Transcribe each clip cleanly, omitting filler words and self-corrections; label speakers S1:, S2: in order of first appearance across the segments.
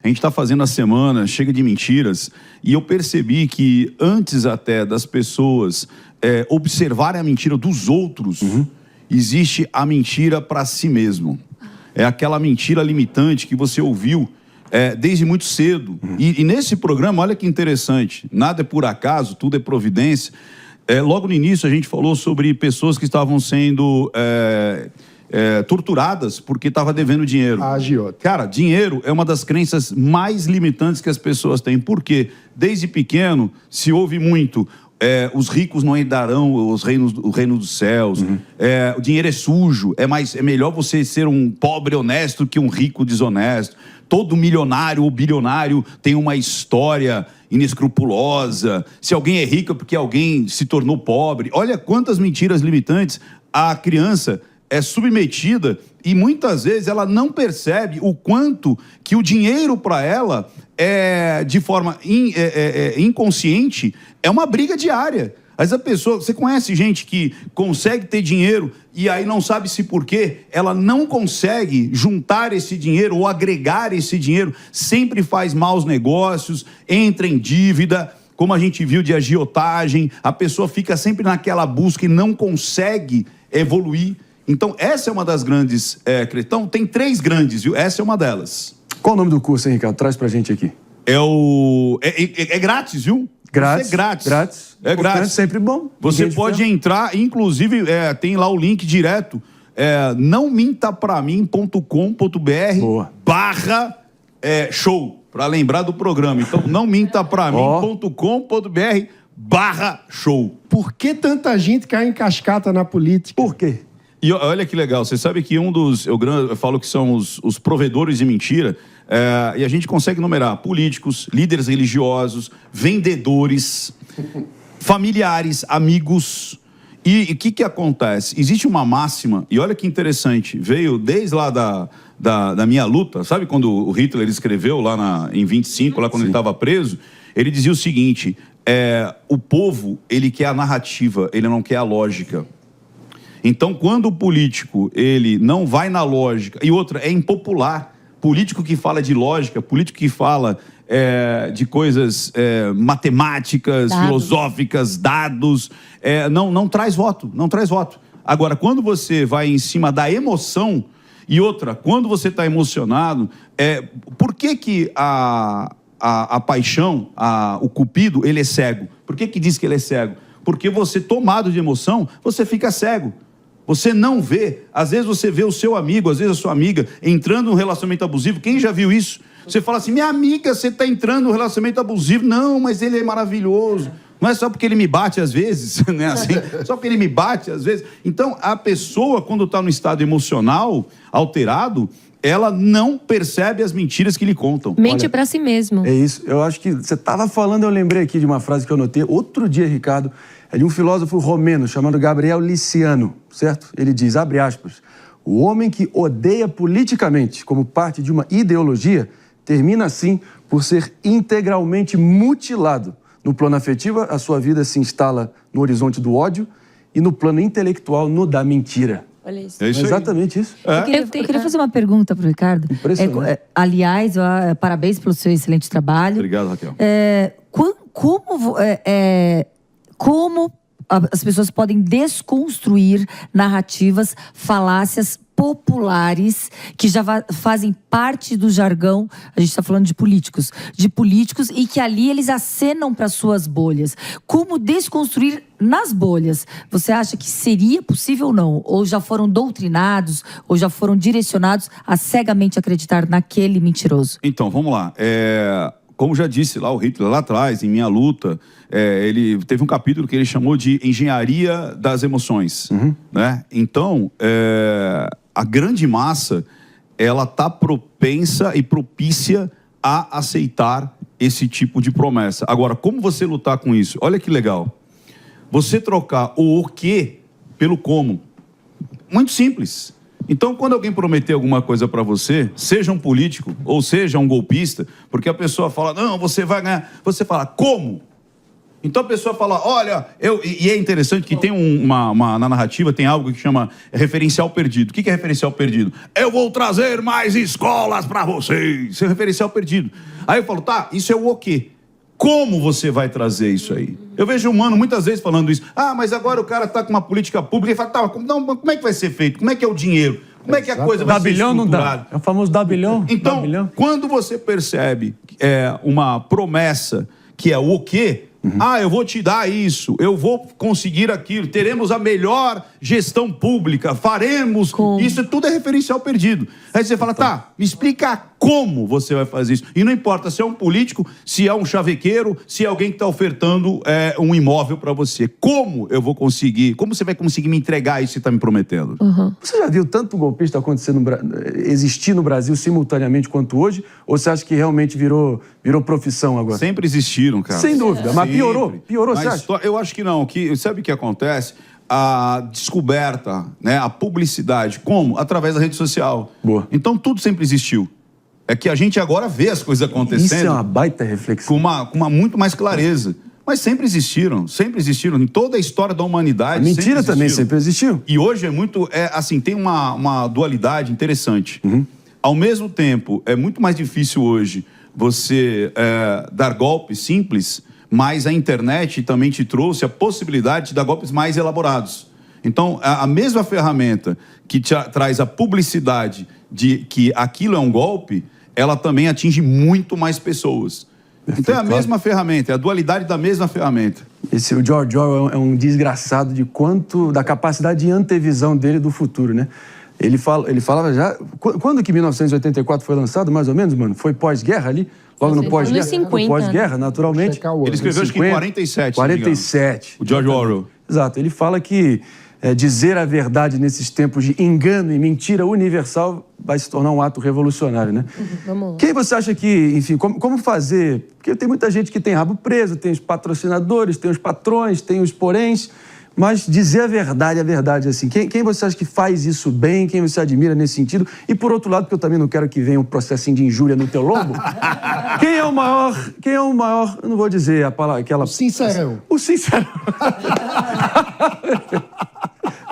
S1: gente está fazendo a semana Chega de Mentiras, e eu percebi que antes até das pessoas observarem a mentira dos outros, existe a mentira para si mesmo. É aquela mentira limitante que você ouviu desde muito cedo. E nesse programa, olha que interessante, nada é por acaso, tudo é providência. Logo no início a gente falou sobre pessoas que estavam sendo torturadas porque estavam devendo dinheiro.
S2: A agiota.
S1: Cara, dinheiro é uma das crenças mais limitantes que as pessoas têm. Por quê? Desde pequeno se ouve muito... os ricos não herdarão o reino dos céus. O dinheiro é sujo. É melhor você ser um pobre honesto que um rico desonesto. Todo milionário ou bilionário tem uma história inescrupulosa. Se alguém é rico é porque alguém se tornou pobre. Olha quantas mentiras limitantes a criança é submetida, e muitas vezes ela não percebe o quanto que o dinheiro para ela de forma inconsciente, é uma briga diária. Mas a pessoa, você conhece gente que consegue ter dinheiro e aí não sabe se por quê, ela não consegue juntar esse dinheiro ou agregar esse dinheiro, sempre faz maus negócios, entra em dívida, como a gente viu de agiotagem, a pessoa fica sempre naquela busca e não consegue evoluir. Então, essa é uma das grandes... Então, tem 3 grandes, viu? Essa é uma delas.
S2: Qual o nome do curso, hein, Ricardo? Traz pra gente aqui.
S1: É grátis, viu?
S2: Grátis.
S1: É grátis.
S2: Grátis.
S1: É grátis.
S2: Sempre bom.
S1: Você pode entrar, inclusive, tem lá o link direto, nãomintapramin.com.br/show, para lembrar do programa. Então, nãomintapramin.com.br/show.
S3: Por que tanta gente cai em cascata na política?
S2: Por quê?
S1: E olha que legal, você sabe que eu falo que são os provedores de mentira, e a gente consegue numerar políticos, líderes religiosos, vendedores, familiares, amigos. E o que acontece? Existe uma máxima, e olha que interessante, veio desde lá da minha luta, sabe quando o Hitler escreveu lá em 25, lá quando ele estava preso, ele dizia o seguinte, o povo, ele quer a narrativa, ele não quer a lógica. Então, quando o político, ele não vai na lógica, e outra, é impopular, político que fala de lógica, político que fala de coisas matemáticas, filosóficas, dados, não traz voto, não traz voto. Agora, quando você vai em cima da emoção, e outra, quando você está emocionado, por que a paixão, o cupido, ele é cego? Por que diz que ele é cego? Porque você, tomado de emoção, você fica cego. Você não vê, às vezes você vê o seu amigo, às vezes a sua amiga entrando num relacionamento abusivo. Quem já viu isso? Você fala assim, minha amiga, você está entrando num relacionamento abusivo. Não, mas ele é maravilhoso. Não é só porque ele me bate às vezes, né? Assim, só porque ele me bate às vezes. Então, a pessoa, quando está no estado emocional alterado, ela não percebe as mentiras que lhe contam.
S4: Mente para si mesmo.
S2: É isso. Eu acho que você estava falando, eu lembrei aqui de uma frase que eu anotei outro dia, Ricardo, é de um filósofo romeno chamado Gabriel Liciano, certo? Ele diz, abre aspas, o homem que odeia politicamente como parte de uma ideologia termina assim por ser integralmente mutilado. No plano afetivo, a sua vida se instala no horizonte do ódio e no plano intelectual, no da mentira.
S4: Olha isso.
S1: É isso aí.
S2: Exatamente isso.
S4: Eu queria fazer uma pergunta para o Ricardo.
S2: Impressionante.
S4: Aliás, parabéns pelo seu excelente trabalho.
S1: Obrigado, Raquel.
S4: Como as pessoas podem desconstruir narrativas, falácias populares que já fazem parte do jargão, a gente está falando de políticos e que ali eles acenam para suas bolhas. Como desconstruir nas bolhas? Você acha que seria possível ou não? Ou já foram doutrinados, ou já foram direcionados a cegamente acreditar naquele mentiroso?
S1: Então, vamos lá. Como já disse lá o Hitler, lá atrás, em Minha Luta, ele teve um capítulo que ele chamou de engenharia das emoções. Né? Então, a grande massa, ela está propensa e propícia a aceitar esse tipo de promessa. Agora, como você lutar com isso? Olha que legal. Você trocar o quê pelo como. Muito simples. Então, quando alguém prometer alguma coisa para você, seja um político ou seja um golpista, porque a pessoa fala, não, você vai ganhar. Você fala, como? Então a pessoa fala, olha, e é interessante que tem na narrativa tem algo que chama referencial perdido. O que é referencial perdido? Eu vou trazer mais escolas para vocês. Isso é referencial perdido. Aí eu falo, tá, isso é o quê? Como você vai trazer isso aí? Eu vejo um humano muitas vezes falando isso. Ah, mas agora o cara está com uma política pública. Ele fala, tá, como é que vai ser feito? Como é que é o dinheiro? Como é que a coisa vai ser estruturada?
S2: Não dá. É o famoso dá bilhão.
S1: Então,
S2: dá bilhão.
S1: quando você percebe uma promessa que é o quê? Eu vou te dar isso, eu vou conseguir aquilo, teremos a melhor gestão pública, faremos... Isso tudo é referencial perdido. Aí você fala, tá, me explica como você vai fazer isso. E não importa se é um político, se é um chavequeiro, se é alguém que está ofertando um imóvel para você. Como eu vou conseguir, como você vai conseguir me entregar isso que você está me prometendo?
S2: Você já viu tanto golpista existir no Brasil simultaneamente quanto hoje? Ou você acha que realmente virou profissão agora?
S1: Sempre existiram, cara.
S2: Sem dúvida, mas piorou, você acha?
S1: Eu acho que não. Sabe o que acontece? A descoberta, né, a publicidade. Como? Através da rede social.
S2: Boa.
S1: Então tudo sempre existiu. É que a gente agora vê as coisas acontecendo.
S2: Isso é uma baita reflexão.
S1: Com uma muito mais clareza. Mas sempre existiram. Em toda a história da humanidade.
S2: A mentira também sempre existiu.
S1: E hoje tem uma dualidade interessante. Ao mesmo tempo, é muito mais difícil hoje você dar golpes simples, mas a internet também te trouxe a possibilidade de dar golpes mais elaborados. Então, a mesma ferramenta que te traz a publicidade de que aquilo é um golpe, ela também atinge muito mais pessoas. Perfeito, então é a mesma ferramenta, é a dualidade da mesma ferramenta.
S2: O George Orwell é um desgraçado da capacidade de antevisão dele do futuro, né? Ele falava já... Quando que 1984 foi lançado, mais ou menos, mano? Foi pós-guerra ali? Logo no pós-guerra?
S5: 50,
S2: pós-guerra, naturalmente.
S1: Ele escreveu acho que em 47.
S2: 47.
S1: O George Orwell.
S2: Exato. Ele fala que dizer a verdade nesses tempos de engano e mentira universal vai se tornar um ato revolucionário, né?
S5: Vamos lá.
S2: Quem você acha que, enfim, como fazer? Porque tem muita gente que tem rabo preso, tem os patrocinadores, tem os patrões, tem os poréns, mas dizer a verdade, assim, quem você acha que faz isso bem, quem você admira nesse sentido? E por outro lado, porque eu também não quero que venha um processinho de injúria no teu lombo, quem é o maior, eu não vou dizer a palavra, aquela...
S3: Sincerão.
S2: O sincerão.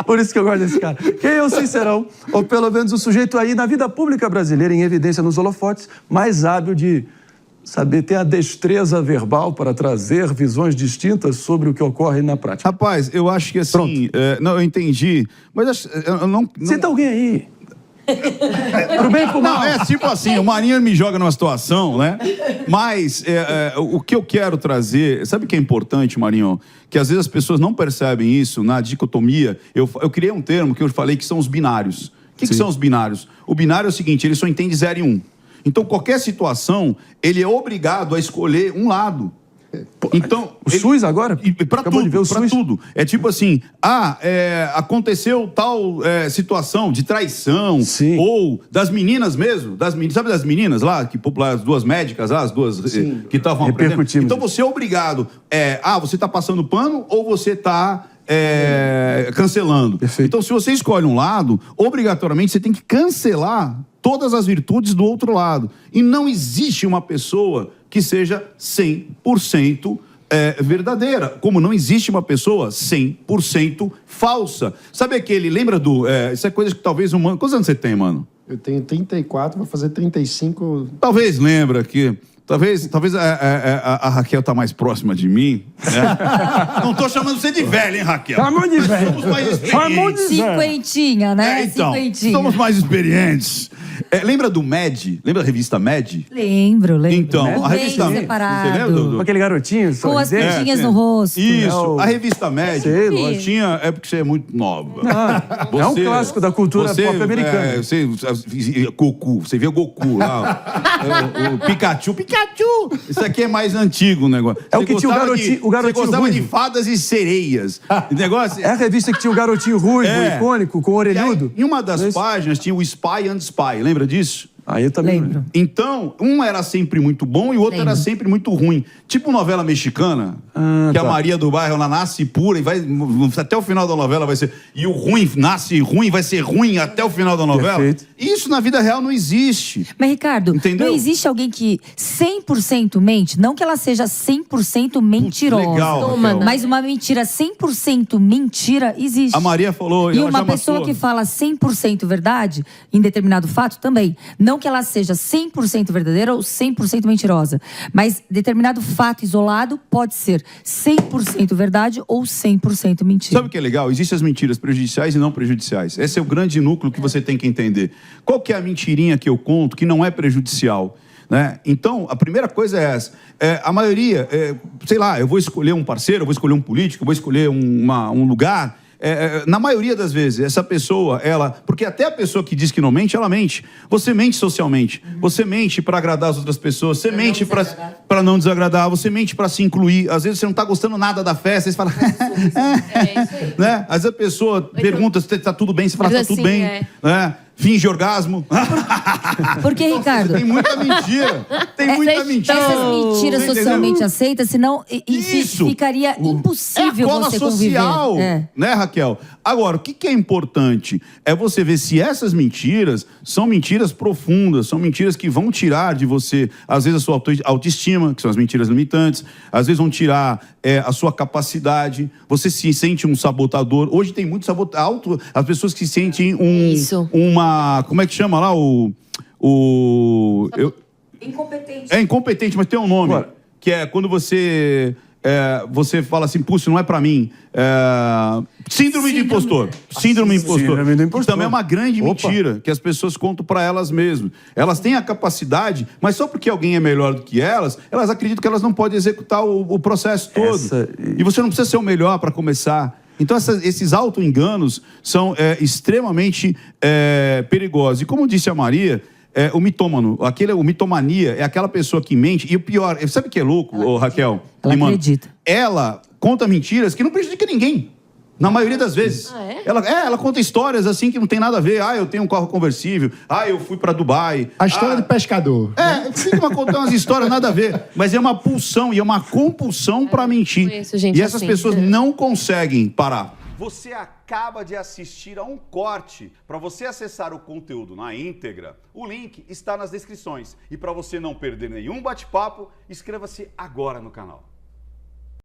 S2: Por isso que eu gosto desse cara. Quem é o sincerão? Ou pelo menos o sujeito aí na vida pública brasileira, em evidência nos holofotes, mais hábil de saber ter a destreza verbal para trazer visões distintas sobre o que ocorre na prática.
S1: Rapaz, eu acho que assim... não, eu entendi, mas eu não...
S2: Cita alguém aí. Pro bem e pro mal.
S1: Não, é tipo assim, o Marinho me joga numa situação, né? Mas o que eu quero trazer... Sabe o que é importante, Marinho? Que às vezes as pessoas não percebem isso na dicotomia. Eu criei um termo que eu falei que são os binários. O que são os binários? O binário é o seguinte, ele só entende 0 e 1. Então, qualquer situação, ele é obrigado a escolher um lado. Então,
S2: o SUS agora?
S1: Para tudo. É tipo assim, aconteceu tal situação de traição,
S2: Sim.
S1: ou das meninas mesmo, sabe das meninas lá, as duas médicas lá, as duas que estavam aprendendo? Então você é obrigado, você está passando pano ou você está cancelando.
S2: Perfeito.
S1: Então se você escolhe um lado, obrigatoriamente você tem que cancelar todas as virtudes do outro lado. E não existe uma pessoa que seja 100% verdadeira, como não existe uma pessoa 100% falsa. Sabe aquele, lembra isso é coisa que talvez um mano... Quantos anos você tem, mano?
S3: Eu tenho 34, vou fazer 35...
S1: Talvez lembra que... Talvez a Raquel tá mais próxima de mim, né? Não tô chamando você de velho, hein, Raquel?
S2: Chamou de velho.
S1: Somos mais experientes.
S4: Cinquentinha, né?
S1: Então,
S4: Cinquentinha.
S1: somos mais experientes. Lembra do Mad? Lembra da revista Mad?
S4: Lembro.
S1: Então, a revista
S4: Bem
S1: Mad.
S4: separado.
S1: Você lembra,
S2: Com aquele garotinho,
S4: Com as
S2: sorridente.
S4: pintinhas no rosto.
S1: Isso, a revista Mad.
S2: Sei, lógico.
S1: Tinha, porque você é muito nova.
S2: É um clássico da cultura pop americana.
S1: Goku, você vê o Goku lá. o Pikachu. Isso aqui é mais antigo o negócio.
S2: É o que tinha o garotinho
S1: Você gostava
S2: ruivo.
S1: de fadas e sereias. O negócio...
S2: É a revista que tinha o garotinho ruivo, icônico, com orelhudo.
S1: Em uma das páginas tinha o Spy and Spy, lembra disso?
S2: Aí eu também
S4: Lembro.
S1: Então, um era sempre muito bom e o outro
S4: Lembro.
S1: era sempre muito ruim. Tipo novela mexicana, que a Maria do Bairro, ela nasce pura e vai até o final da novela vai ser... E o ruim nasce ruim, vai ser ruim até o final da novela.
S2: Perfeito.
S1: Isso na vida real não existe.
S4: Mas, Ricardo,
S1: Entendeu?
S4: não existe alguém que 100% mente, não que ela seja 100% mentirosa.
S1: legal,
S5: Toma,
S1: Raquel.
S4: Mas uma mentira 100% mentira existe.
S1: A Maria falou...
S4: E
S1: ela
S4: uma
S1: já
S4: pessoa
S1: matou.
S4: que fala 100% verdade em determinado fato também. Não que ela seja 100% verdadeira ou 100% mentirosa. Mas determinado fato isolado pode ser 100% verdade ou 100% mentira.
S1: Sabe o que é legal? Existem as mentiras prejudiciais e não prejudiciais. Esse é o grande núcleo que você tem que entender. Qual que é a mentirinha que eu conto que não é prejudicial? Né? Então, a primeira coisa é essa. A maioria, sei lá, eu vou escolher um parceiro, eu vou escolher um político, eu vou escolher um lugar... na maioria das vezes, essa pessoa, ela... Porque até a pessoa que diz que não mente, ela mente. Você mente socialmente. Você mente para agradar as outras pessoas. Você mente para não desagradar. Você mente para se incluir. Às vezes você não está gostando nada da festa. Você fala... né? Às vezes a pessoa pergunta se está tudo bem. Você fala,
S5: Mas
S1: está tudo
S5: assim,
S1: bem. Né? Finge orgasmo.
S4: Porque, Ricardo...
S1: Tem muita mentira. Tem muita mentira.
S4: Essas mentiras
S1: Você entendeu?
S4: socialmente aceitas, senão
S1: Isso.
S4: ficaria impossível
S1: É a cola
S4: você
S1: social,
S4: conviver.
S1: né, Raquel? Agora, o que é importante é você ver se essas mentiras são mentiras profundas, são mentiras que vão tirar de você, às vezes, a sua autoestima, que são as mentiras limitantes, às vezes vão tirar a sua capacidade, você se sente um sabotador. Hoje tem muito sabotador, as pessoas que sentem
S5: Isso.
S1: como é que chama lá?
S4: Incompetente.
S1: É incompetente, mas tem um nome.
S2: Agora.
S1: Que é quando você fala assim, puxa, não é pra mim. Síndrome do impostor. Síndrome do impostor.
S2: Síndrome do impostor.
S1: Que também é uma grande
S2: Opa.
S1: mentira que as pessoas contam pra elas mesmas. Elas têm a capacidade, mas só porque alguém é melhor do que elas acreditam que elas não podem executar o processo todo. E você não precisa ser o melhor para começar. Então, esses auto-enganos são extremamente perigosos. E como disse a Maria, o mitômano, o mitomania é aquela pessoa que mente. E o pior, sabe o que é louco, Raquel?
S4: Ela
S1: E, mano,
S4: acredita.
S1: Ela conta mentiras que não prejudicam ninguém. Na maioria das vezes.
S5: Ah, é?
S1: Ela conta histórias assim que não tem nada a ver. Eu tenho um carro conversível. Eu fui pra Dubai.
S3: A história do pescador.
S1: Fica contando umas histórias nada a ver. Mas é uma pulsão e é uma compulsão pra mentir.
S5: conheço gente
S1: E essas
S5: assim.
S1: pessoas não conseguem parar. Você acaba de assistir a um corte. Para você acessar o conteúdo na íntegra, o link está nas descrições. E para você não perder nenhum bate-papo, inscreva-se agora no canal.